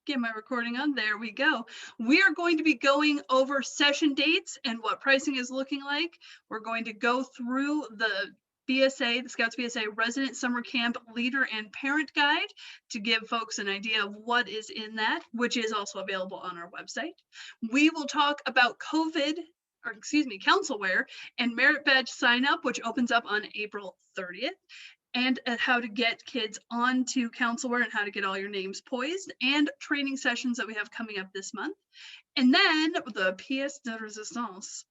Get my recording on. There we go. We are going to be going over session dates and what pricing is looking like. We're going to go through the BSA, the Scouts BSA Resident Summer Camp Leader and Parent Guide to give folks an idea of what is in that, which is also available on our website. We will talk about council wear and merit badge sign up, which opens up on April 30th. And how to get kids onto councilware and how to get all your names poised, and training sessions that we have coming up this month. And then the pièce de résistance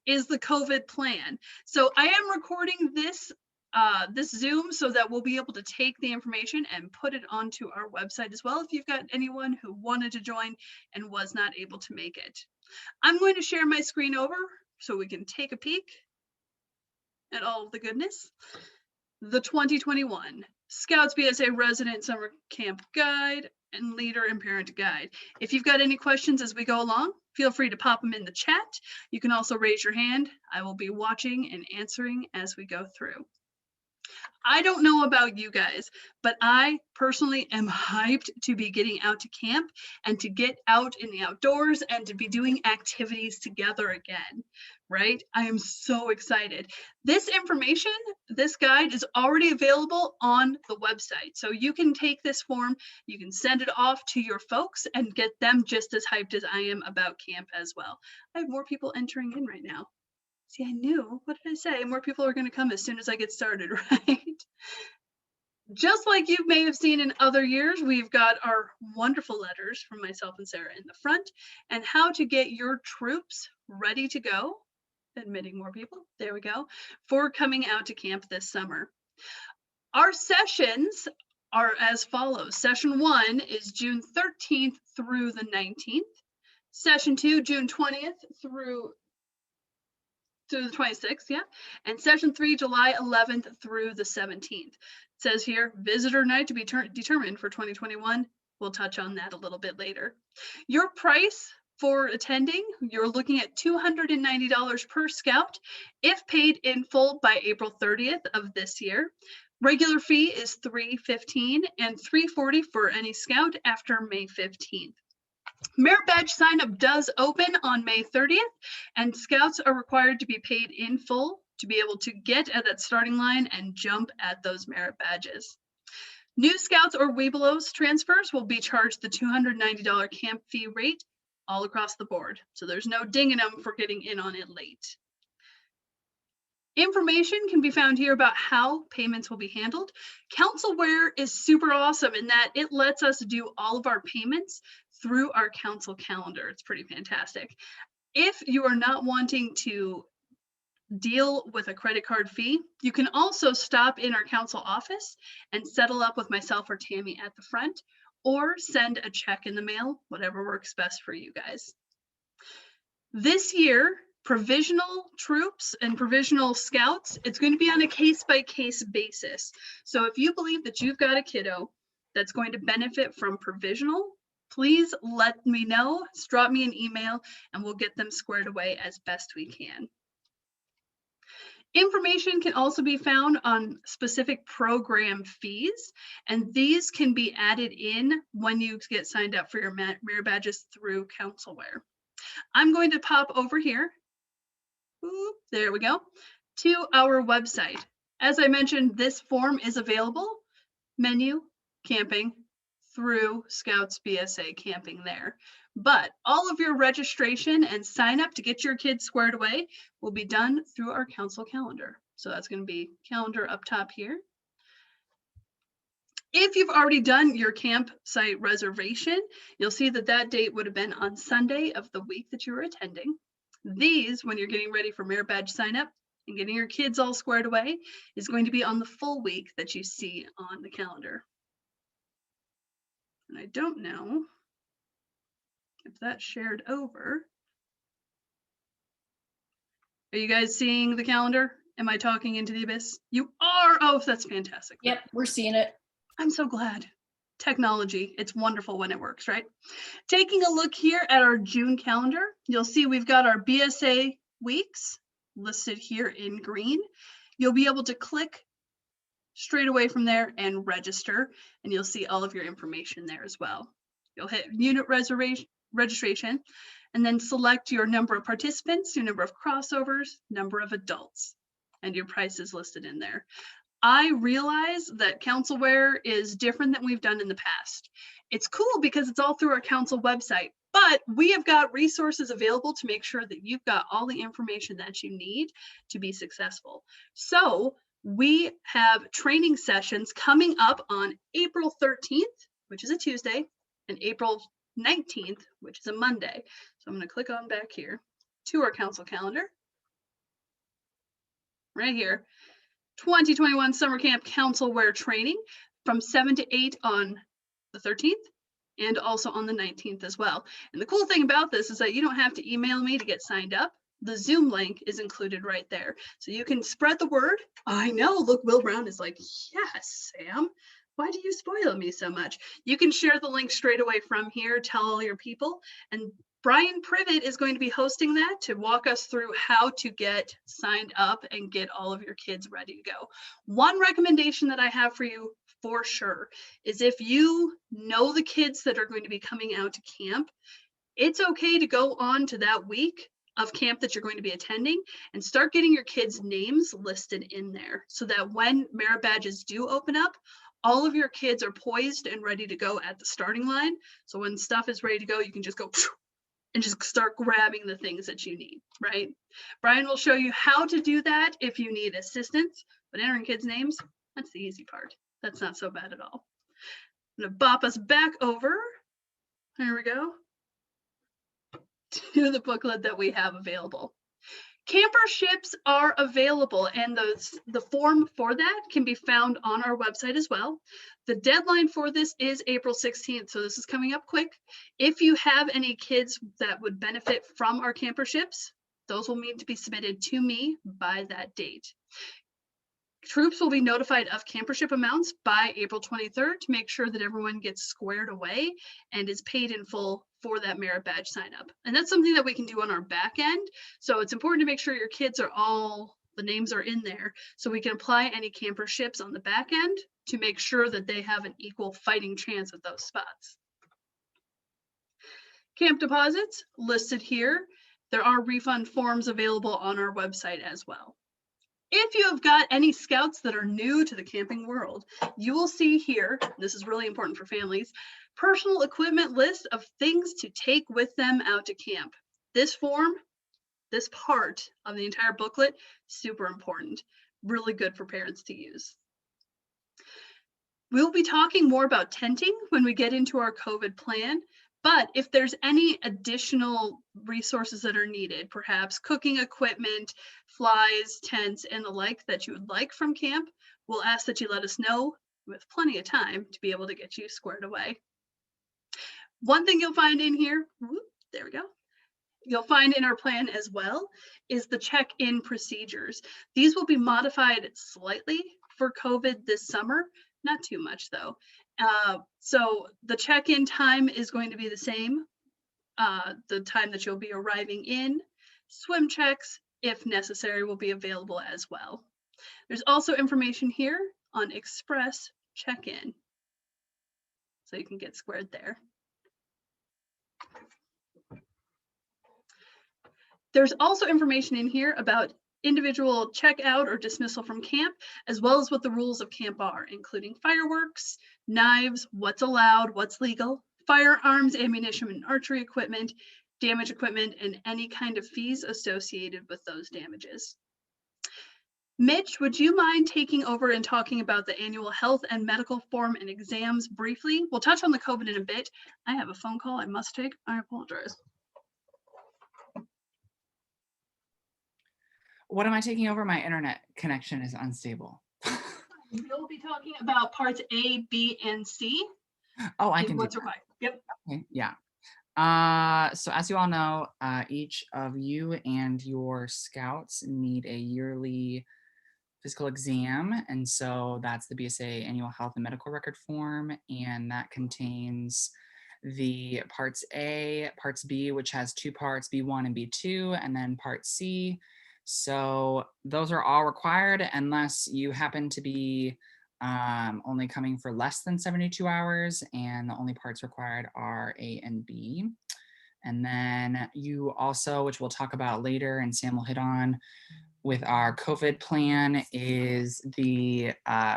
is the COVID plan. So I am recording this Zoom so that we'll be able to take the information and put it onto our website as well if you've got anyone who wanted to join and was not able to make it. I'm going to share my screen over so we can take a peek at all of the goodness. The 2021 Scouts BSA Resident Summer Camp Guide and Leader and Parent Guide. If you've got any questions as we go along, feel free to pop them in the chat. You can also raise your hand. I will be watching and answering as we go through. I don't know about you guys, but I personally am hyped to be getting out to camp and to get out in the outdoors and to be doing activities together again, right? I am so excited. This information, this guide is already available on the website. So you can take this form, you can send it off to your folks and get them just as hyped as I am about camp as well. I have more people entering in right now. See, I knew, what did I say? More people are going to come as soon as I get started, right? Just like you may have seen in other years, we've got our wonderful letters from myself and Sarah in the front, and how to get your troops ready to go, admitting more people, there we go, for coming out to camp this summer. Our sessions are as follows. Session 1 is June 13th through the 19th. Session 2, June 20th through the 26th, yeah. And session 3, July 11th through the 17th. It says here, visitor night to be determined for 2021. We'll touch on that a little bit later. Your price for attending, you're looking at $290 per scout if paid in full by April 30th of this year. Regular fee is $315 and $340 for any scout after May 15th. Merit badge sign up does open on May 30th, and scouts are required to be paid in full to be able to get at that starting line and jump at those merit badges. New scouts or Webelos transfers will be charged the $290 camp fee rate all across the board. So there's no dinging them for getting in on it late. Information can be found here about how payments will be handled. Councilware is super awesome in that it lets us do all of our payments through our council calendar. It's pretty fantastic. If you are not wanting to deal with a credit card fee, you can also stop in our council office and settle up with myself or Tammy at the front, or send a check in the mail, whatever works best for you guys. This year, provisional troops and provisional scouts, it's going to be on a case-by-case basis. So if you believe that you've got a kiddo that's going to benefit from provisional, please let me know, drop me an email, and we'll get them squared away as best we can. Information can also be found on specific program fees, and these can be added in when you get signed up for your merit badges through councilware. I'm going to pop over here. Ooh, there we go, to our website. As I mentioned, this form is available, menu, camping, through Scouts BSA camping there. But all of your registration and sign up to get your kids squared away will be done through our council calendar. So that's going to be calendar up top here. If you've already done your campsite reservation, you'll see that that date would have been on Sunday of the week that you were attending. These, when you're getting ready for merit badge sign up and getting your kids all squared away, is going to be on the full week that you see on the calendar. And I don't know if that's shared over. Are you guys seeing the calendar? Am I talking into the abyss? You are. Oh, that's fantastic. Yep, we're seeing it. I'm so glad. Technology, it's wonderful when it works, right? Taking a look here at our June calendar, you'll see we've got our BSA weeks listed here in green. You'll be able to click straight away from there and register, and you'll see all of your information there as well. You'll hit unit registration, and then select your number of participants, your number of crossovers, number of adults, and your price is listed in there. I realize that councilware is different than we've done in the past. It's cool because it's all through our council website, but we have got resources available to make sure that you've got all the information that you need to be successful. So we have training sessions coming up on April 13th, which is a Tuesday, and April 19th, which is a Monday. So I'm going to click on back here to our council calendar. Right here, 2021 Summer Camp Councilware Training from 7 to 8 on the 13th and also on the 19th as well. And the cool thing about this is that you don't have to email me to get signed up. The Zoom link is included right there. So you can spread the word. I know, look, Will Brown is like, yes, Sam. Why do you spoil me so much? You can share the link straight away from here, tell all your people, and Brian Privet is going to be hosting that to walk us through how to get signed up and get all of your kids ready to go. One recommendation that I have for you for sure is if you know the kids that are going to be coming out to camp, it's okay to go on to that week of camp that you're going to be attending and start getting your kids' names listed in there so that when merit badges do open up, all of your kids are poised and ready to go at the starting line. So when stuff is ready to go, you can just go and just start grabbing the things that you need, right? Brian will show you how to do that if you need assistance, but entering kids' names, that's the easy part. That's not so bad at all. I'm gonna bop us back over, there we go, to the booklet that we have available. Camperships are available, and the form for that can be found on our website as well. The deadline for this is April 16th, so this is coming up quick. If you have any kids that would benefit from our camperships, those will need to be submitted to me by that date. Troops will be notified of campership amounts by April 23rd to make sure that everyone gets squared away and is paid in full for that merit badge sign up. And that's something that we can do on our back end. So it's important to make sure your kids are all, the names are in there so we can apply any camperships on the back end to make sure that they have an equal fighting chance at those spots. Camp deposits listed here. There are refund forms available on our website as well. If you have got any scouts that are new to the camping world, you will see here, this is really important for families, personal equipment list of things to take with them out to camp. This form, this part of the entire booklet, super important, really good for parents to use. We'll be talking more about tenting when we get into our COVID plan. But if there's any additional resources that are needed, perhaps cooking equipment, flies, tents, and the like that you would like from camp, we'll ask that you let us know with plenty of time to be able to get you squared away. One thing you'll find in here, there we go, you'll find in our plan as well is the check-in procedures. These will be modified slightly for COVID this summer, not too much though. So the check-in time is going to be the same, the time that you'll be arriving in. Swim checks, if necessary, will be available as well. There's also information here on express check-in, so you can get squared there. There's also information in here about individual checkout or dismissal from camp, as well as what the rules of camp are, including fireworks, knives, what's allowed, what's legal, firearms, ammunition, and archery equipment, damage equipment, and any kind of fees associated with those damages. Mitch, would you mind taking over and talking about the annual health and medical form and exams briefly? We'll touch on the COVID in a bit. I have a phone call I must take. I apologize. What am I taking over? My internet connection is unstable. We'll be talking about parts A, B, and C. Oh, I can do what's required. Yep. Okay, yeah. So as you all know, each of you and your scouts need a yearly physical exam. And so that's the BSA annual health and medical record form. And that contains the parts A, parts B, which has two parts, B1 and B2, and then part C. So those are all required unless you happen to be only coming for less than 72 hours, and the only parts required are A and B. And then you also, which we'll talk about later and Sam will hit on with our COVID plan, is the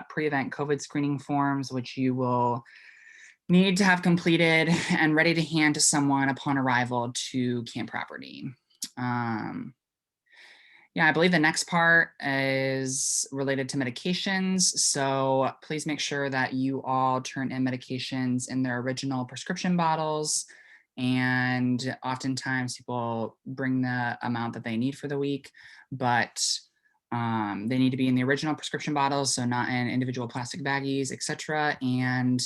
pre-event COVID screening forms, which you will need to have completed and ready to hand to someone upon arrival to camp property. Yeah, I believe the next part is related to medications. So please make sure that you all turn in medications in their original prescription bottles. And oftentimes people bring the amount that they need for the week, but they need to be in the original prescription bottles, so not in individual plastic baggies, etc. And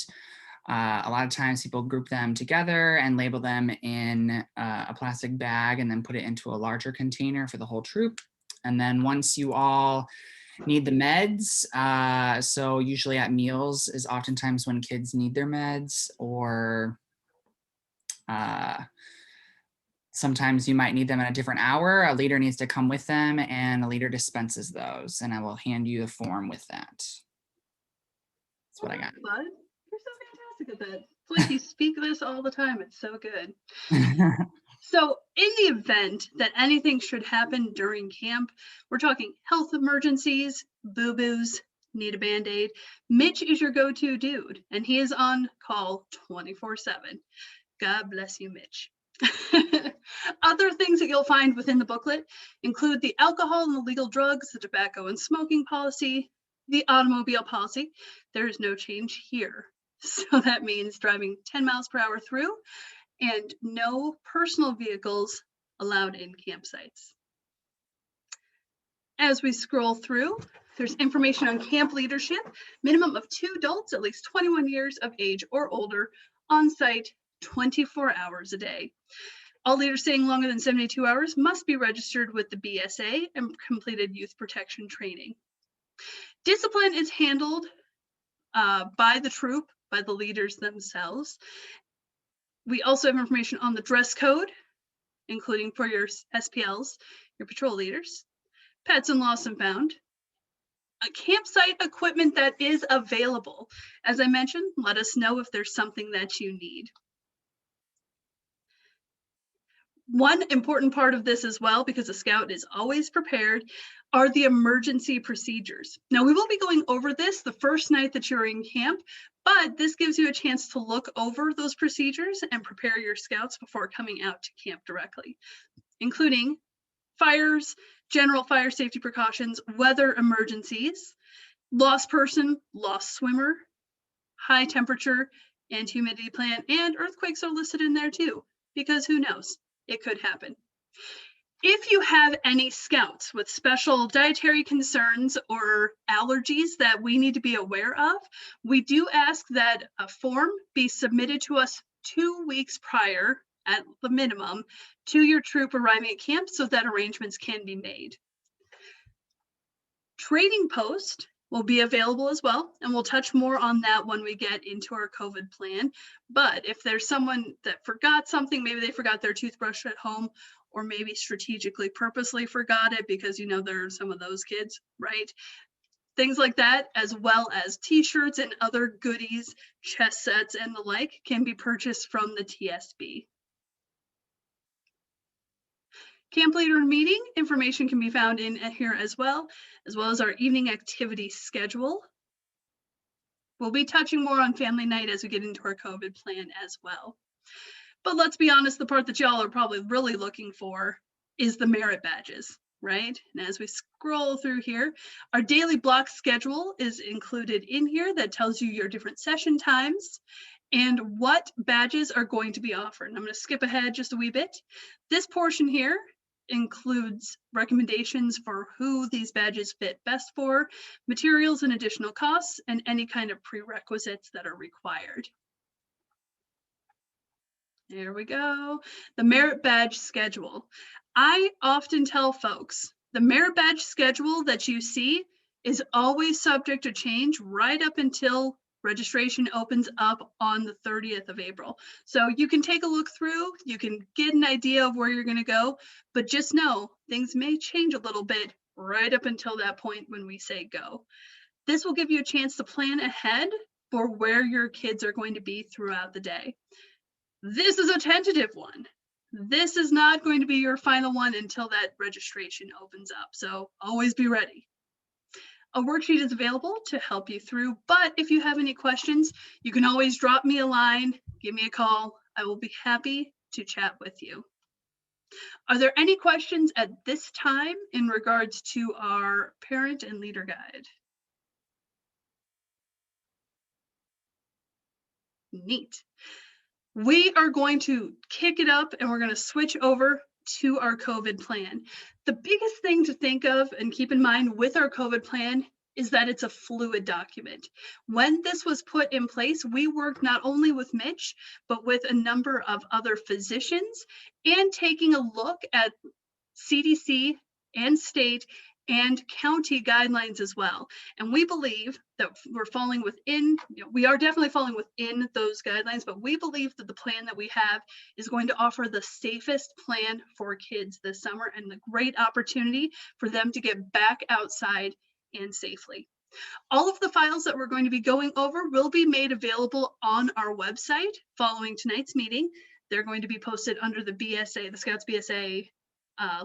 a lot of times people group them together and label them in a plastic bag and then put it into a larger container for the whole troop. And then once you all need the meds, so usually at meals is oftentimes when kids need their meds, or sometimes you might need them at a different hour. A leader needs to come with them and a leader dispenses those, and I will hand you the form with that. That's what I got. Bud, you're so fantastic at that. It's like you speak this all the time. It's so good. So in the event that anything should happen during camp, we're talking health emergencies, boo-boos, need a Band-Aid, Mitch is your go-to dude, and he is on call 24/7. God bless you, Mitch. Other things that you'll find within the booklet include the alcohol and illegal drugs, the tobacco and smoking policy, the automobile policy. There is no change here. So that means driving 10 miles per hour through, and no personal vehicles allowed in campsites. As we scroll through, there's information on camp leadership, minimum of 2 adults, at least 21 years of age or older, on site 24 hours a day. All leaders staying longer than 72 hours must be registered with the BSA and completed youth protection training. Discipline is handled by the troop, by the leaders themselves. We also have information on the dress code, including for your SPLs, your patrol leaders, pets and lost and found, a campsite equipment that is available. As I mentioned, let us know if there's something that you need. One important part of this as well, because a scout is always prepared, are the emergency procedures. Now, we will be going over this the first night that you're in camp, but this gives you a chance to look over those procedures and prepare your scouts before coming out to camp directly, including fires, general fire safety precautions, weather emergencies, lost person, lost swimmer, high temperature and humidity plan, and earthquakes are listed in there too, because who knows, it could happen. If you have any scouts with special dietary concerns or allergies that we need to be aware of, we do ask that a form be submitted to us 2 weeks prior, at the minimum, to your troop arriving at camp so that arrangements can be made. Trading post will be available as well, and we'll touch more on that when we get into our COVID plan. But if there's someone that forgot something, maybe they forgot their toothbrush at home, or maybe strategically purposely forgot it because, you know, there are some of those kids, right? Things like that, as well as t-shirts and other goodies, chess sets and the like, can be purchased from the TSB. Camp leader meeting information can be found in here as well as our evening activity schedule. We'll be touching more on family night as we get into our COVID plan as well. But let's be honest, the part that y'all are probably really looking for is the merit badges, right? And as we scroll through here, our daily block schedule is included in here that tells you your different session times and what badges are going to be offered. And I'm going to skip ahead just a wee bit. This portion here includes recommendations for who these badges fit best for, materials and additional costs, and any kind of prerequisites that are required. There we go. The merit badge schedule. I often tell folks the merit badge schedule that you see is always subject to change right up until registration opens up on the 30th of April. So you can take a look through, you can get an idea of where you're going to go, but just know things may change a little bit right up until that point when we say go. This will give you a chance to plan ahead for where your kids are going to be throughout the day. This is a tentative one. This is not going to be your final one until that registration opens up, so always be ready. A worksheet is available to help you through, but if you have any questions, you can always drop me a line, give me a call. I will be happy to chat with you. Are there any questions at this time in regards to our parent and leader guide? Neat. We are going to kick it up and we're going to switch over to our COVID plan. The biggest thing to think of and keep in mind with our COVID plan is that it's a fluid document. When this was put in place, we worked not only with Mitch, but with a number of other physicians and taking a look at CDC and state and county guidelines as well. And we believe that we're falling within, we are definitely falling within those guidelines, but we believe that the plan that we have is going to offer the safest plan for kids this summer and the great opportunity for them to get back outside and safely. All of the files that we're going to be going over will be made available on our website following tonight's meeting. They're going to be posted under the BSA, the Scouts BSA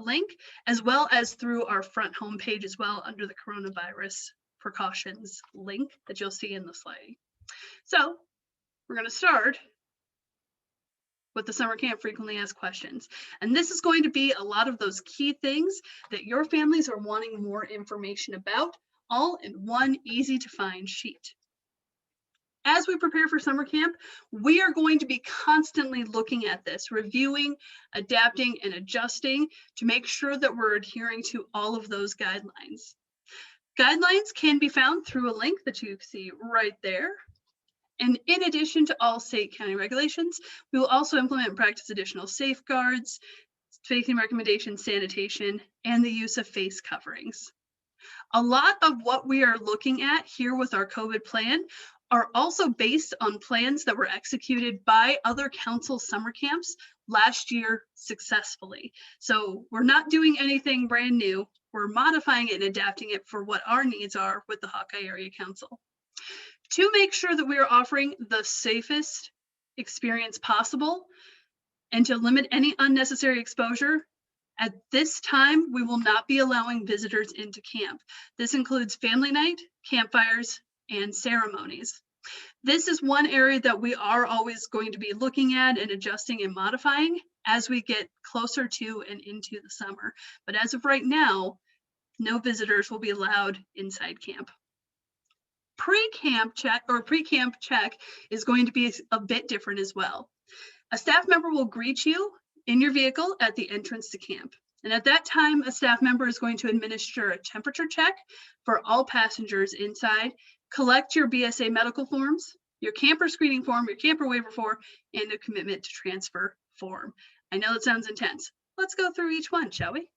link, as well as through our front homepage as well under the coronavirus precautions link that you'll see in the slide. So we're going to start with the summer camp frequently asked questions. And this is going to be a lot of those key things that your families are wanting more information about, all in one easy to find sheet. As we prepare for summer camp, we are going to be constantly looking at this, reviewing, adapting, and adjusting to make sure that we're adhering to all of those guidelines. Guidelines can be found through a link that you see right there. And in addition to all state county regulations, we will also implement and practice additional safeguards, spacing recommendations, sanitation, and the use of face coverings. A lot of what we are looking at here with our COVID plan are also based on plans that were executed by other council summer camps last year successfully. So we're not doing anything brand new. We're modifying it and adapting it for what our needs are with the Hawkeye Area Council. To make sure that we are offering the safest experience possible and to limit any unnecessary exposure, at this time, we will not be allowing visitors into camp. This includes family night, campfires, and ceremonies. This is one area that we are always going to be looking at and adjusting and modifying as we get closer to and into the summer. But as of right now, no visitors will be allowed inside camp. Pre-camp check is going to be a bit different as well. A staff member will greet you in your vehicle at the entrance to camp. And at that time, a staff member is going to administer a temperature check for all passengers inside, collect your BSA medical forms, your camper screening form, your camper waiver form, and a commitment to transfer form. I know that sounds intense. Let's go through each one, shall we?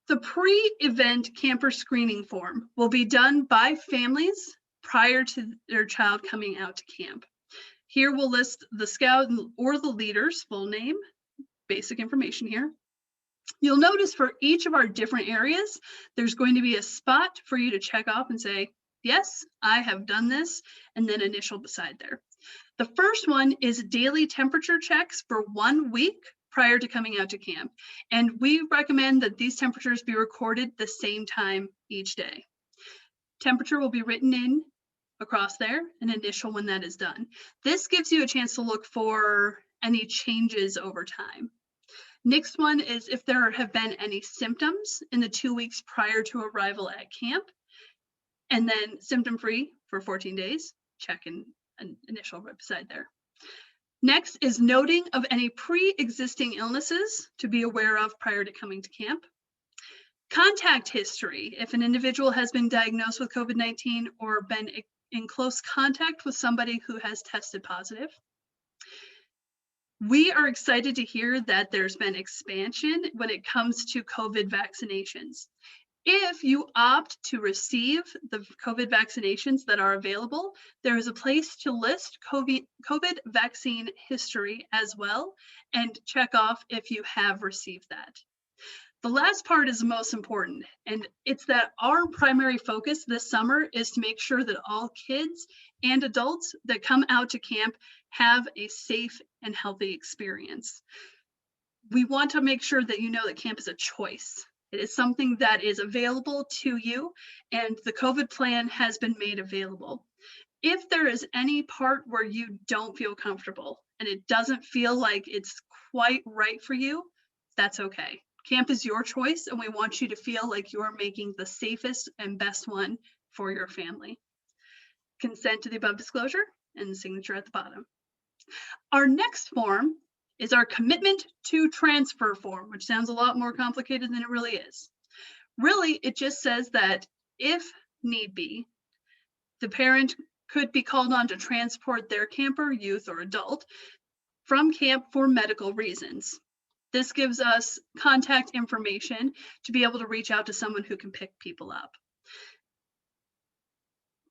The pre-event camper screening form will be done by families prior to their child coming out to camp. Here we'll list the scout or the leader's full name, basic information here. You'll notice for each of our different areas, there's going to be a spot for you to check off and say, yes, I have done this, and then initial beside there. The first one is daily temperature checks for 1 week prior to coming out to camp. And we recommend that these temperatures be recorded the same time each day. Temperature will be written in across there, an initial when that is done. This gives you a chance to look for any changes over time. Next one is if there have been any symptoms in the 2 weeks prior to arrival at camp, and then symptom-free for 14 days, check an initial right beside there. Next is noting of any pre-existing illnesses to be aware of prior to coming to camp. Contact history, if an individual has been diagnosed with COVID-19 or been in close contact with somebody who has tested positive. We are excited to hear that there's been expansion when it comes to COVID vaccinations. If you opt to receive the COVID vaccinations that are available, there is a place to list COVID vaccine history as well and check off if you have received that. The last part is the most important, and it's that our primary focus this summer is to make sure that all kids and adults that come out to camp have a safe and healthy experience. We want to make sure that you know that camp is a choice. It is something that is available to you, and the COVID plan has been made available. If there is any part where you don't feel comfortable and it doesn't feel like it's quite right for you, that's okay. Camp is your choice, and we want you to feel like you're making the safest and best one for your family. Consent to the above disclosure and the signature at the bottom. Our next form is our commitment to transfer form, which sounds a lot more complicated than it really is. Really, it just says that if need be, the parent could be called on to transport their camper, youth, or adult from camp for medical reasons. This gives us contact information to be able to reach out to someone who can pick people up.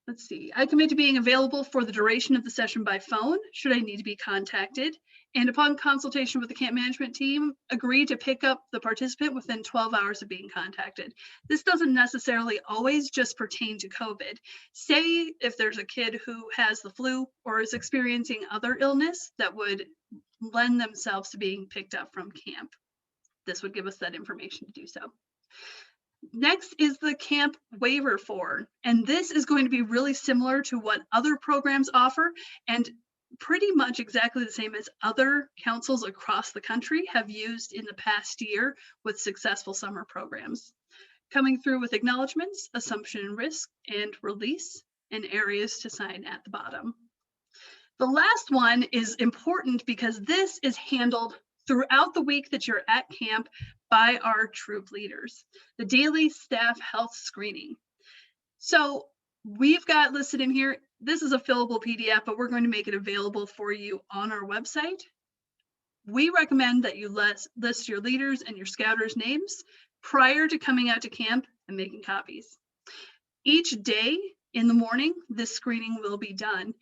Let's see, I commit to being available for the duration of the session by phone, should I need to be contacted, and upon consultation with the camp management team, agree to pick up the participant within 12 hours of being contacted. This doesn't necessarily always just pertain to COVID. Say if there's a kid who has the flu or is experiencing other illness that would lend themselves to being picked up from camp. This would give us that information to do so. Next is the camp waiver form, and this is going to be really similar to what other programs offer and pretty much exactly the same as other councils across the country have used in the past year with successful summer programs. Coming through with acknowledgements, assumption and risk, and release, and areas to sign at the bottom. The last one is important because this is handled throughout the week that you're at camp by our troop leaders, the daily staff health screening. So we've got listed in here, this is a fillable PDF, but we're going to make it available for you on our website. We recommend that you list your leaders and your scouters' names prior to coming out to camp and making copies. Each day in the morning, this screening will be done.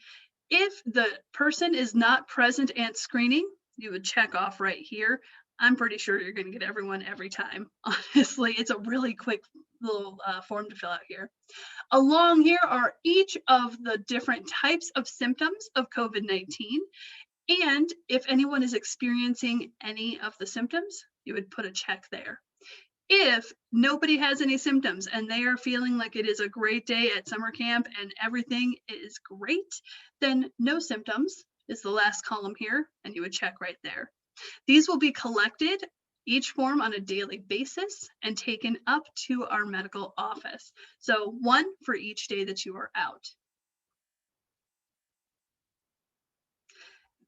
If the person is not present at screening, you would check off right here. I'm pretty sure you're going to get everyone every time. Honestly, it's a really quick little form to fill out here. Along here are each of the different types of symptoms of COVID-19. And if anyone is experiencing any of the symptoms, you would put a check there. If nobody has any symptoms and they are feeling like it is a great day at summer camp and everything is great, then no symptoms is the last column here, and you would check right there. These will be collected, each form on a daily basis, and taken up to our medical office. So one for each day that you are out.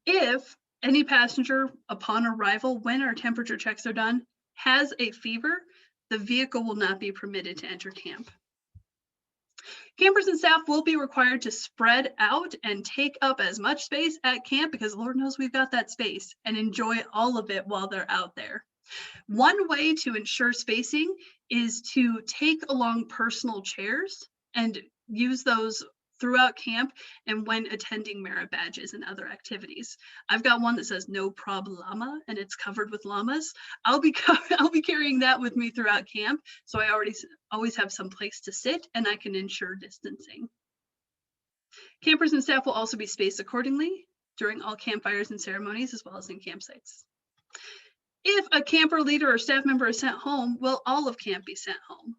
If any passenger upon arrival, when our temperature checks are done, has a fever, the vehicle will not be permitted to enter camp. Campers and staff will be required to spread out and take up as much space at camp, because Lord knows we've got that space, and enjoy all of it while they're out there. One way to ensure spacing is to take along personal chairs and use those throughout camp and when attending merit badges and other activities. I've got one that says no problema and it's covered with llamas. I'll be carrying that with me throughout camp, so I always have some place to sit and I can ensure distancing. Campers and staff will also be spaced accordingly during all campfires and ceremonies, as well as in campsites. If a camper leader or staff member is sent home, will all of camp be sent home?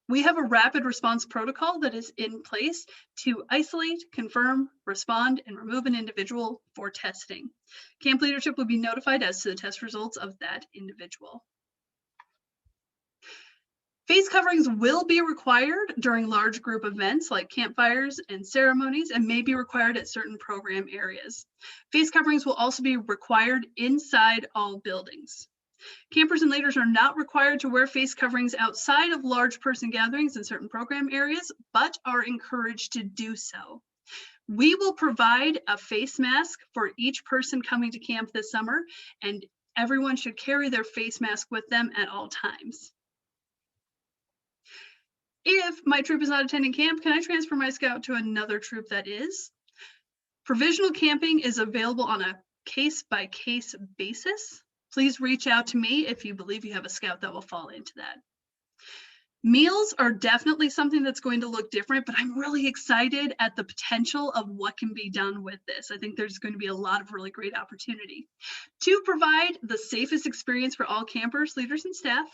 We have a rapid response protocol that is in place to isolate, confirm, respond, and remove an individual for testing. Camp leadership will be notified as to the test results of that individual. Face coverings will be required during large group events like campfires and ceremonies, and may be required at certain program areas. Face coverings will also be required inside all buildings. Campers and leaders are not required to wear face coverings outside of large person gatherings in certain program areas, but are encouraged to do so. We will provide a face mask for each person coming to camp this summer, and everyone should carry their face mask with them at all times. If my troop is not attending camp, can I transfer my scout to another troop that is? Provisional camping is available on a case-by-case basis. Please reach out to me if you believe you have a scout that will fall into that. Meals are definitely something that's going to look different, but I'm really excited at the potential of what can be done with this. I think there's going to be a lot of really great opportunity. To provide the safest experience for all campers, leaders, and staff,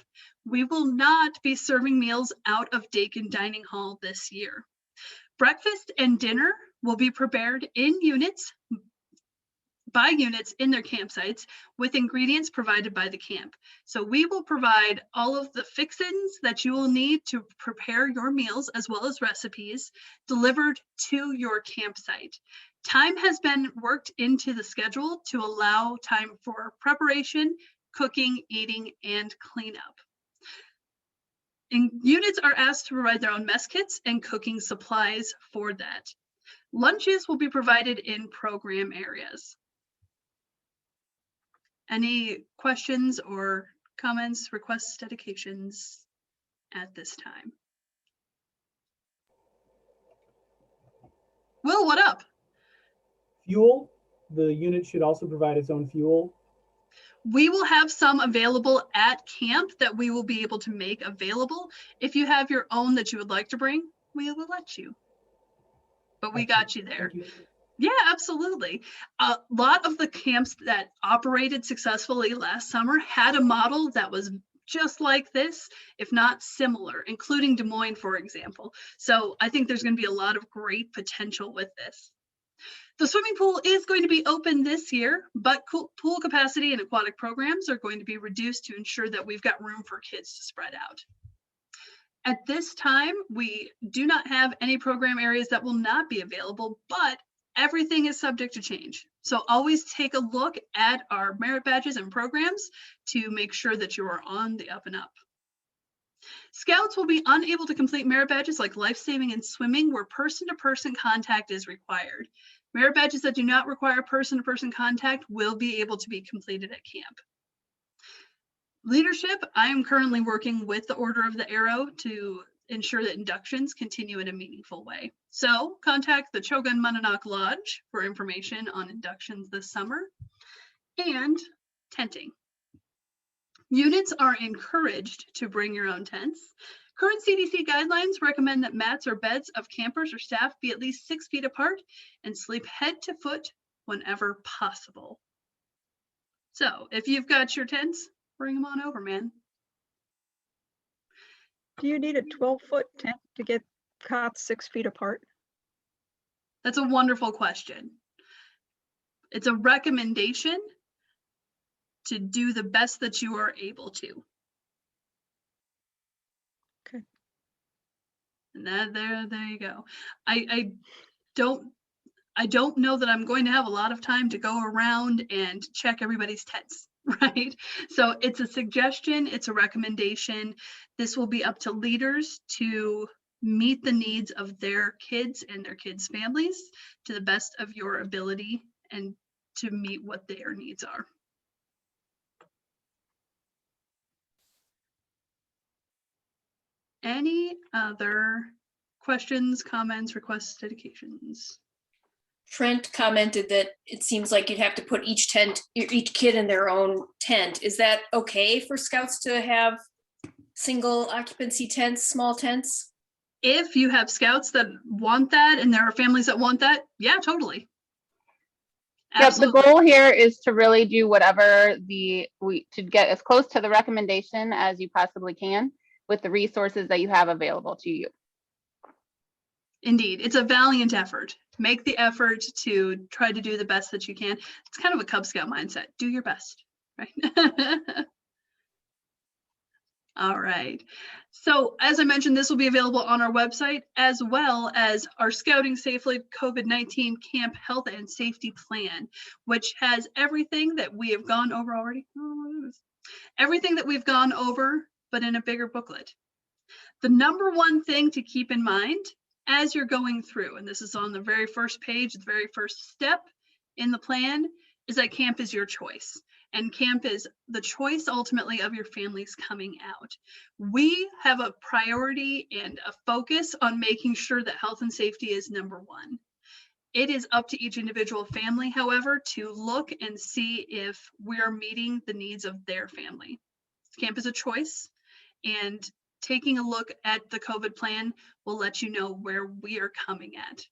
we will not be serving meals out of Dakin Dining Hall this year. Breakfast and dinner will be prepared in units by units in their campsites with ingredients provided by the camp. So we will provide all of the fixins that you will need to prepare your meals, as well as recipes delivered to your campsite. Time has been worked into the schedule to allow time for preparation, cooking, eating, and cleanup. And units are asked to provide their own mess kits and cooking supplies for that. Lunches will be provided in program areas. Any questions or comments, requests, dedications at this time? Will, what up? Fuel, the unit should also provide its own fuel. We will have some available at camp that we will be able to make available. If you have your own that you would like to bring, we will let you. But we got you there. Thank you. Yeah, absolutely. A lot of the camps that operated successfully last summer had a model that was just like this, if not similar, including Des Moines, for example. So I think there's going to be a lot of great potential with this. The swimming pool is going to be open this year, but pool capacity and aquatic programs are going to be reduced to ensure that we've got room for kids to spread out. At this time, we do not have any program areas that will not be available, but everything is subject to change. So always take a look at our merit badges and programs to make sure that you are on the up and up. Scouts will be unable to complete merit badges like life-saving and swimming where person-to-person contact is required. Merit badges that do not require person-to-person contact will be able to be completed at camp. Leadership, I am currently working with the Order of the Arrow to ensure that inductions continue in a meaningful way. So contact the Chogun Monadnock Lodge for information on inductions this summer and tenting. Units are encouraged to bring your own tents. Current CDC guidelines recommend that mats or beds of campers or staff be at least 6 feet apart and sleep head to foot whenever possible. So if you've got your tents, bring them on over, man. Do you need a 12-foot tent to get cots 6 feet apart? That's a wonderful question. It's a recommendation to do the best that you are able to. Okay. And there you go. I don't know that I'm going to have a lot of time to go around and check everybody's tents, right? So it's a suggestion, it's a recommendation. This will be up to leaders to meet the needs of their kids and their kids' families to the best of your ability and to meet what their needs are. Any other questions, comments, requests, dedications? Trent commented that it seems like you'd have to put each kid in their own tent. Is that okay for scouts to have single occupancy tents, small tents? If you have scouts that want that and there are families that want that, yeah, totally. Yep, the goal here is to really do whatever to get as close to the recommendation as you possibly can with the resources that you have available to you. Indeed, it's a valiant effort. Make the effort to try to do the best that you can. It's kind of a Cub Scout mindset. Do your best, right? All right. So as I mentioned, this will be available on our website as well as our Scouting Safely COVID-19 Camp Health and Safety Plan, which has everything that we have gone over already. Everything that we've gone over, but in a bigger booklet. The number one thing to keep in mind as you're going through, and this is on the very first page, the very first step in the plan, is that camp is your choice. And camp is the choice ultimately of your families coming out. We have a priority and a focus on making sure that health and safety is number one. It is up to each individual family, however, to look and see if we're meeting the needs of their family. Camp is a choice, and taking a look at the COVID plan will let you know where we are coming at.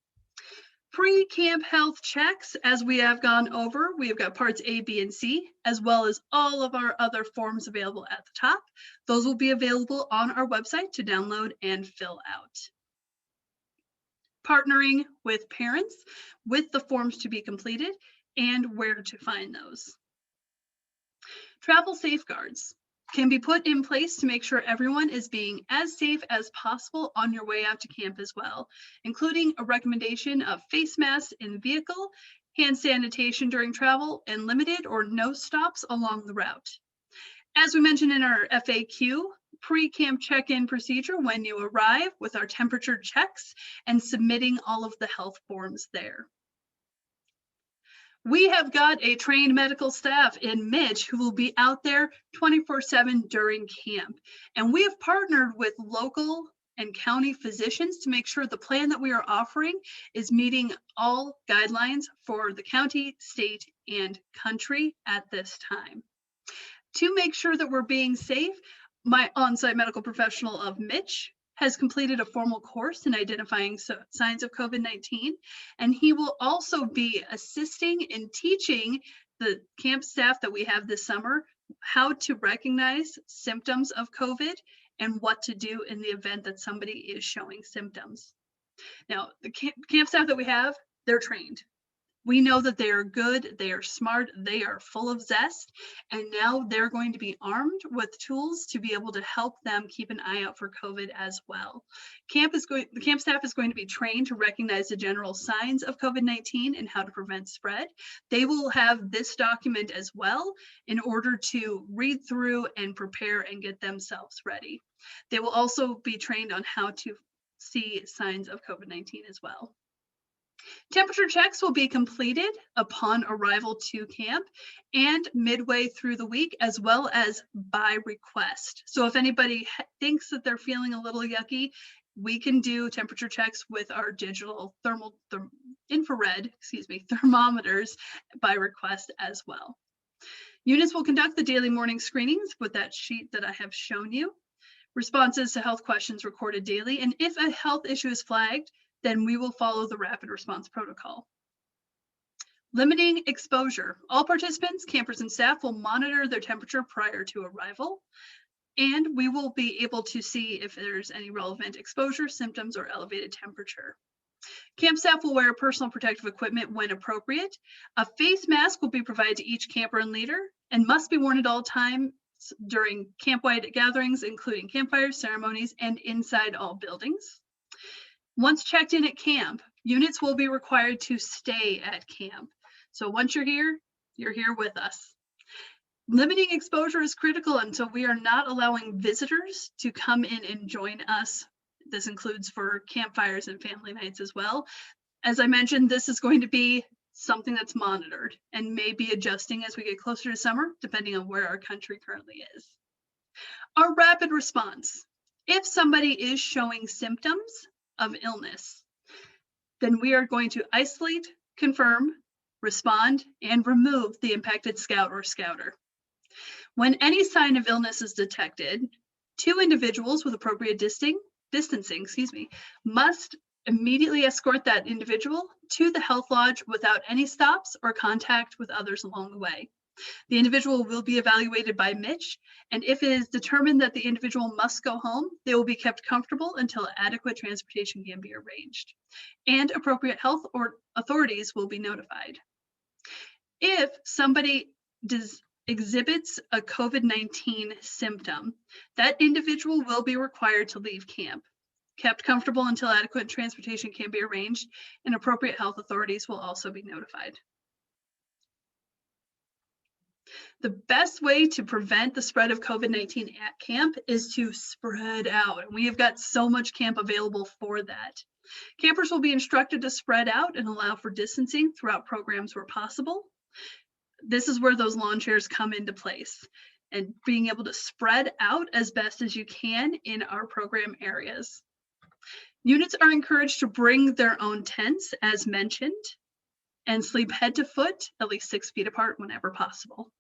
Pre-camp health checks, as we have gone over, we have got parts A, B, and C, as well as all of our other forms available at the top. Those will be available on our website to download and fill out. Partnering with parents with the forms to be completed and where to find those. Travel safeguards can be put in place to make sure everyone is being as safe as possible on your way out to camp as well, including a recommendation of face masks in the vehicle, hand sanitation during travel, and limited or no stops along the route. As we mentioned in our FAQ, pre-camp check-in procedure when you arrive with our temperature checks and submitting all of the health forms there. We have got a trained medical staff in Mitch who will be out there 24/7 during camp. And we have partnered with local and county physicians to make sure the plan that we are offering is meeting all guidelines for the county, state, and country at this time. To make sure that we're being safe, my on-site medical professional of Mitch has completed a formal course in identifying signs of COVID-19, and he will also be assisting in teaching the camp staff that we have this summer how to recognize symptoms of COVID and what to do in the event that somebody is showing symptoms. Now, the camp staff that we have, they're trained. We know that they are good, they are smart, they are full of zest, and now they're going to be armed with tools to be able to help them keep an eye out for COVID as well. The camp staff is going to be trained to recognize the general signs of COVID-19 and how to prevent spread. They will have this document as well in order to read through and prepare and get themselves ready. They will also be trained on how to see signs of COVID-19 as well. Temperature checks will be completed upon arrival to camp and midway through the week, as well as by request. So if anybody thinks that they're feeling a little yucky, we can do temperature checks with our digital infrared thermometers by request as well. Units will conduct the daily morning screenings with that sheet that I have shown you. Responses to health questions recorded daily, and if a health issue is flagged, then we will follow the rapid response protocol. Limiting exposure. All participants, campers, and staff will monitor their temperature prior to arrival, and we will be able to see if there's any relevant exposure, symptoms, or elevated temperature. Camp staff will wear personal protective equipment when appropriate. A face mask will be provided to each camper and leader and must be worn at all times during camp-wide gatherings, including campfires, ceremonies, and inside all buildings. Once checked in at camp, units will be required to stay at camp. So once you're here with us. Limiting exposure is critical until we are not allowing visitors to come in and join us. This includes for campfires and family nights as well. As I mentioned, this is going to be something that's monitored and may be adjusting as we get closer to summer, depending on where our country currently is. Our rapid response. If somebody is showing symptoms of illness, then we are going to isolate, confirm, respond, and remove the impacted scout or scouter. When any sign of illness is detected, 2 individuals with appropriate distancing, must immediately escort that individual to the health lodge without any stops or contact with others along the way. The individual will be evaluated by Mitch, and if it is determined that the individual must go home, they will be kept comfortable until adequate transportation can be arranged, and appropriate health or authorities will be notified. If somebody exhibits a COVID-19 symptom, that individual will be required to leave camp, kept comfortable until adequate transportation can be arranged, and appropriate health authorities will also be notified. The best way to prevent the spread of COVID-19 at camp is to spread out. And we have got so much camp available for that. Campers will be instructed to spread out and allow for distancing throughout programs where possible. This is where those lawn chairs come into place and being able to spread out as best as you can in our program areas. Units are encouraged to bring their own tents, as mentioned, and sleep head to foot, at least 6 feet apart whenever possible.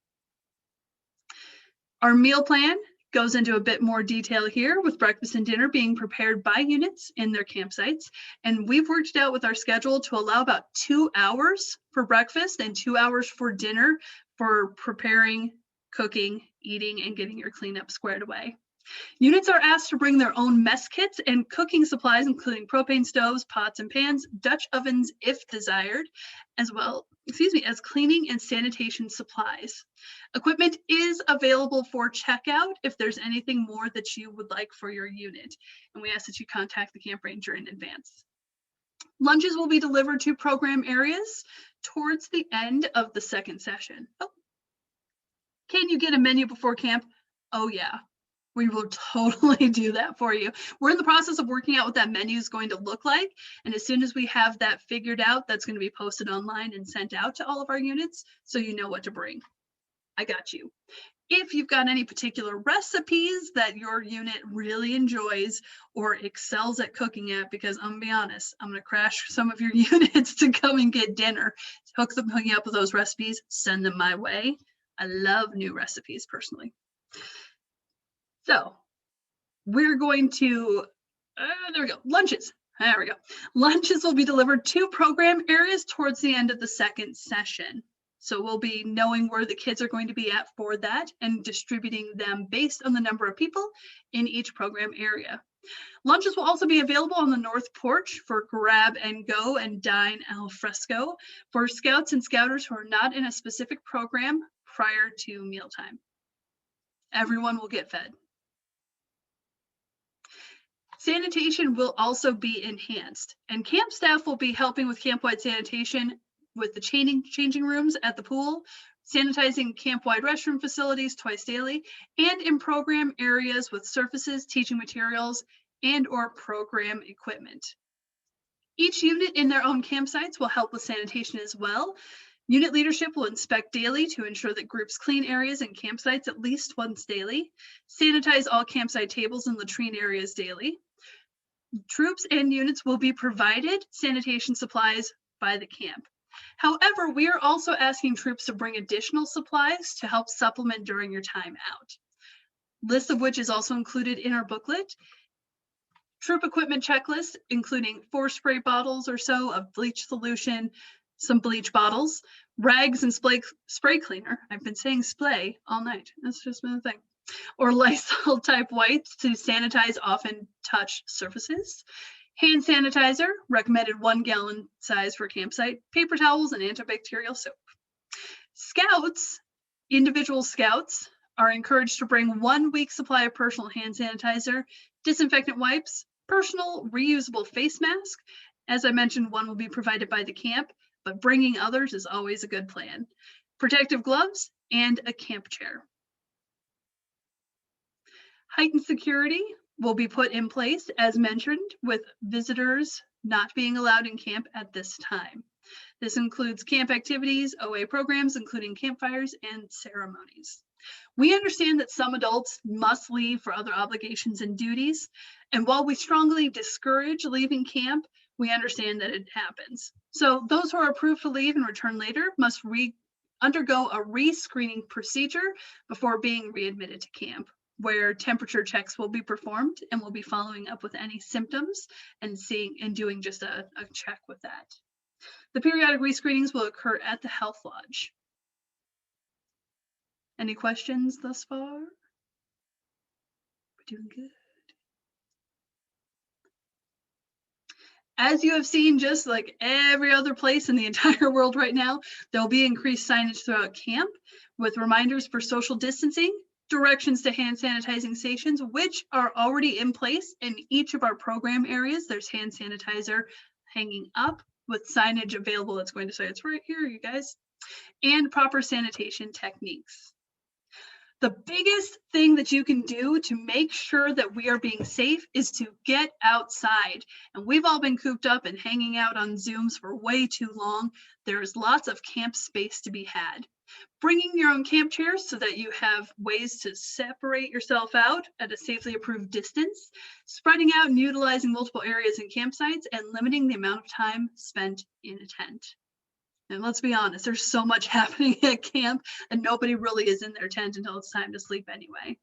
Our meal plan goes into a bit more detail here, with breakfast and dinner being prepared by units in their campsites. And we've worked it out with our schedule to allow about 2 hours for breakfast and 2 hours for dinner for preparing, cooking, eating, and getting your cleanup squared away. Units are asked to bring their own mess kits and cooking supplies, including propane stoves, pots and pans, Dutch ovens if desired, as well, as cleaning and sanitation supplies. Equipment is available for checkout if there's anything more that you would like for your unit, and we ask that you contact the camp ranger in advance. Lunches will be delivered to program areas towards the end of the second session. Oh. Can you get a menu before camp? Oh yeah. We will totally do that for you. We're in the process of working out what that menu is going to look like. And as soon as we have that figured out, that's going to be posted online and sent out to all of our units so you know what to bring. I got you. If you've got any particular recipes that your unit really enjoys or excels at cooking at, because I'm gonna be honest, I'm gonna crash some of your units to come and get dinner, hook them up with those recipes, send them my way. I love new recipes personally. So we're going to, there we go, lunches. There we go. Lunches will be delivered to program areas towards the end of the second session. So we'll be knowing where the kids are going to be at for that and distributing them based on the number of people in each program area. Lunches will also be available on the north porch for grab and go and dine al fresco for scouts and scouters who are not in a specific program prior to mealtime. Everyone will get fed. Sanitation will also be enhanced, and camp staff will be helping with camp-wide sanitation with the changing rooms at the pool, sanitizing camp-wide restroom facilities twice daily, and in program areas with surfaces, teaching materials, and or program equipment. Each unit in their own campsites will help with sanitation as well. Unit leadership will inspect daily to ensure that groups clean areas and campsites at least once daily, sanitize all campsite tables and latrine areas daily. Troops and units will be provided sanitation supplies by the camp. However, we are also asking troops to bring additional supplies to help supplement during your time out. List of which is also included in our booklet. Troop equipment checklist, including 4 spray bottles or so of bleach solution, some bleach bottles, rags and spray cleaner. I've been saying splay all night. That's just been a thing. Or Lysol type wipes to sanitize often touched surfaces. Hand sanitizer, recommended 1 gallon size for campsite, paper towels, and antibacterial soap. Scouts, individual scouts, are encouraged to bring 1 week supply of personal hand sanitizer, disinfectant wipes, personal reusable face mask. As I mentioned, 1 will be provided by the camp, but bringing others is always a good plan. Protective gloves and a camp chair. Heightened security will be put in place, as mentioned, with visitors not being allowed in camp at this time. This includes camp activities, OA programs, including campfires and ceremonies. We understand that some adults must leave for other obligations and duties, and while we strongly discourage leaving camp, we understand that it happens. So those who are approved to leave and return later must undergo a re-screening procedure before being readmitted to camp, where temperature checks will be performed, and we'll be following up with any symptoms and doing just a check with that. The periodic rescreenings will occur at the Health Lodge. Any questions thus far? We're doing good. As you have seen, just like every other place in the entire world right now, there'll be increased signage throughout camp with reminders for social distancing, directions to hand sanitizing stations, which are already in place in each of our program areas. There's hand sanitizer hanging up with signage available that's going to say it's right here, you guys, and proper sanitation techniques. The biggest thing that you can do to make sure that we are being safe is to get outside. And we've all been cooped up and hanging out on Zooms for way too long. There's lots of camp space to be had. Bringing your own camp chairs so that you have ways to separate yourself out at a safely approved distance, spreading out and utilizing multiple areas and campsites, and limiting the amount of time spent in a tent. And let's be honest, there's so much happening at camp and nobody really is in their tent until it's time to sleep anyway.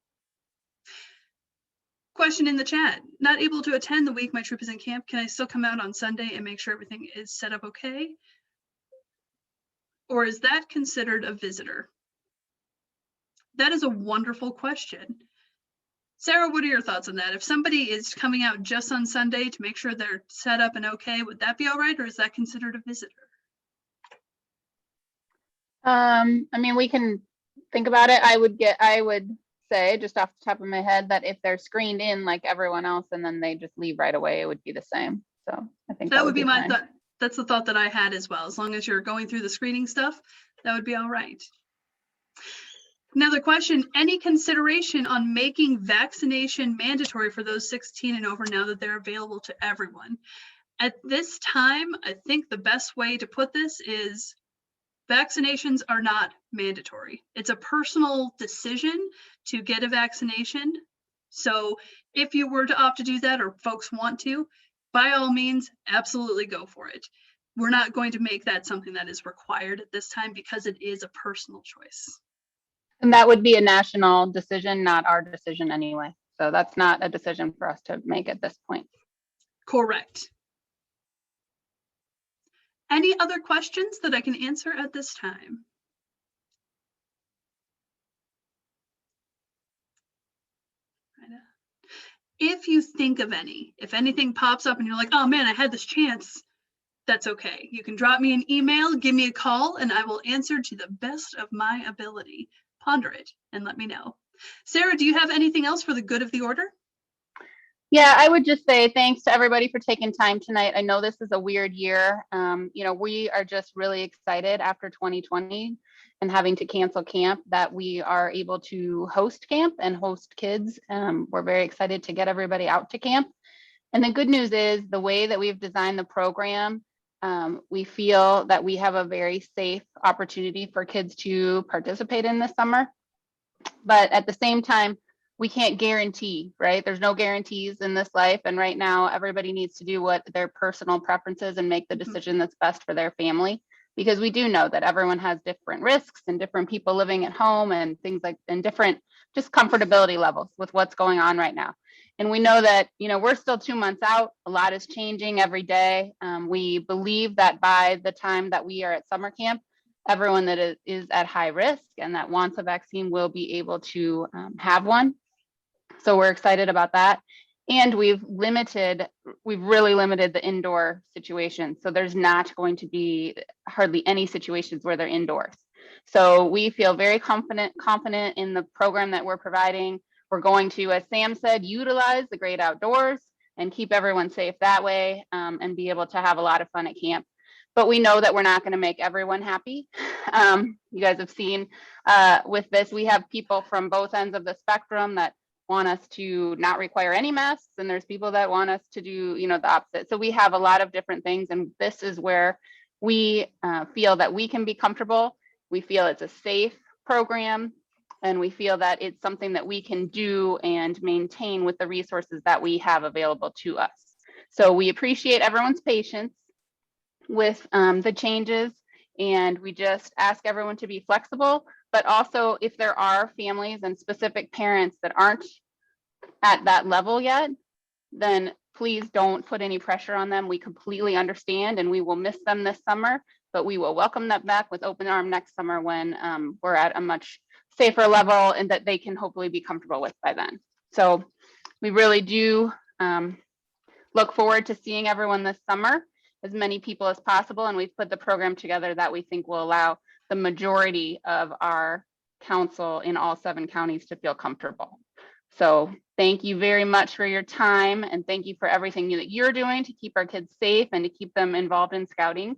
Question in the chat, not able to attend the week my troop is in camp, can I still come out on Sunday and make sure everything is set up okay? Or is that considered a visitor? That is a wonderful question. Sarah, what are your thoughts on that? If somebody is coming out just on Sunday to make sure they're set up and okay, would that be all right? Or is that considered a visitor? I mean, we can think about it. I would say just off the top of my head that if they're screened in like everyone else and then they just leave right away, it would be the same. So I think That would be my fine. thought. That's the thought that I had as well. As long as you're going through the screening stuff, that would be all right. Another question, any consideration on making vaccination mandatory for those 16 and over now that they're available to everyone? At this time, I think the best way to put this is vaccinations are not mandatory. It's a personal decision to get a vaccination. So if you were to opt to do that or folks want to, by all means, absolutely go for it. We're not going to make that something that is required at this time because it is a personal choice. And that would be a national decision, not our decision anyway. So that's not a decision for us to make at this point. Correct. Any other questions that I can answer at this time? If you think of any, if anything pops up and you're like, oh man, I had this chance, that's okay. You can drop me an email, give me a call, and I will answer to the best of my ability. Ponder it and let me know. Sarah, do you have anything else for the good of the order? Yeah, I would just say thanks to everybody for taking time tonight. I know this is a weird year. You know, we are just really excited after 2020 and having to cancel camp that we are able to host camp and host kids. We're very excited to get everybody out to camp. And the good news is the way that we've designed the program, we feel that we have a very safe opportunity for kids to participate in this summer. But at the same time, we can't guarantee, right? There's no guarantees in this life. And right now, everybody needs to do what their personal preferences and make the decision that's best for their family. Because we do know that everyone has different risks and different people living at home and things like, and different just comfortability levels with what's going on right now. And we know that, you know, we're still 2 months out. A lot is changing every day. We believe that by the time that we are at summer camp, everyone that is at high risk and that wants a vaccine will be able to have one. So we're excited about that. And we've really limited the indoor situation. So there's not going to be hardly any situations where they're indoors. So we feel very confident in the program that we're providing. We're going to, as Sam said, utilize the great outdoors and keep everyone safe that way, and be able to have a lot of fun at camp. But we know that we're not going to make everyone happy. You guys have seen with this, we have people from both ends of the spectrum that want us to not require any masks, and there's people that want us to do, you know, the opposite. So we have a lot of different things, and this is where we feel that we can be comfortable. We feel it's a safe program, and we feel that it's something that we can do and maintain with the resources that we have available to us. So we appreciate everyone's patience with the changes, and we just ask everyone to be flexible. But also, if there are families and specific parents that aren't at that level yet, then please don't put any pressure on them. We completely understand, and we will miss them this summer, but we will welcome them back with open arms next summer when we're at a much safer level and that they can hopefully be comfortable with by then. So we really do look forward to seeing everyone this summer, as many people as possible, and we've put the program together that we think will allow the majority of our council in all 7 counties to feel comfortable. So thank you very much for your time, and thank you for everything that you're doing to keep our kids safe and to keep them involved in scouting.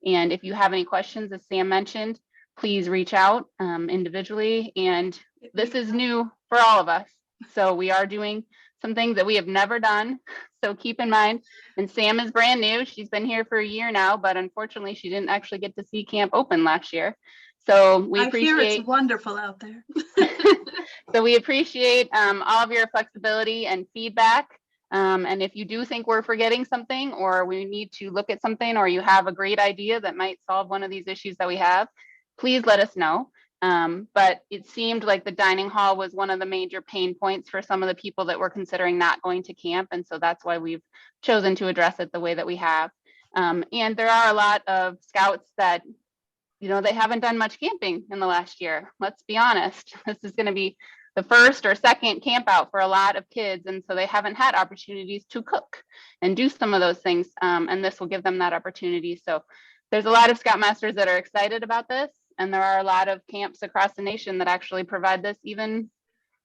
And if you have any questions, as Sam mentioned, please reach out individually. And this is new for all of us. So we are doing some things that we have never done. So keep in mind, and Sam is brand new. She's been here for a year now, but unfortunately she didn't actually get to see camp open last year. So we I hear appreciate. it's wonderful out there. So we appreciate all of your flexibility and feedback. And if you do think we're forgetting something, or we need to look at something, or you have a great idea that might solve one of these issues that we have, please let us know. But it seemed like the dining hall was one of the major pain points for some of the people that were considering not going to camp. And so that's why we've chosen to address it the way that we have. And there are a lot of scouts that, you know, they haven't done much camping in the last year. Let's be honest. This is going to be the first or second camp out for a lot of kids. And so they haven't had opportunities to cook and do some of those things. And this will give them that opportunity. So there's a lot of Scoutmasters that are excited about this. And there are a lot of camps across the nation that actually provide this even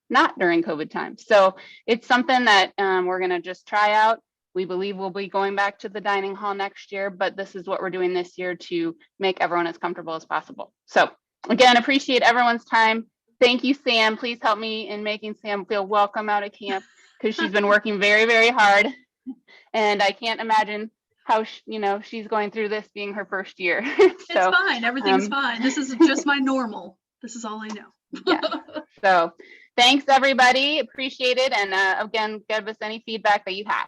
not during COVID time. So it's something that we're going to just try out. We believe we'll be going back to the dining hall next year, but this is what we're doing this year to make everyone as comfortable as possible. So again, appreciate everyone's time. Thank you, Sam. Please help me in making Sam feel welcome out at camp, because she's been working very, very hard. And I can't imagine how, she's going through this being her first year. It's fine. Everything's fine. This is just my normal. This is all I know. Yeah. So thanks, everybody. Appreciate it. And again, give us any feedback that you have.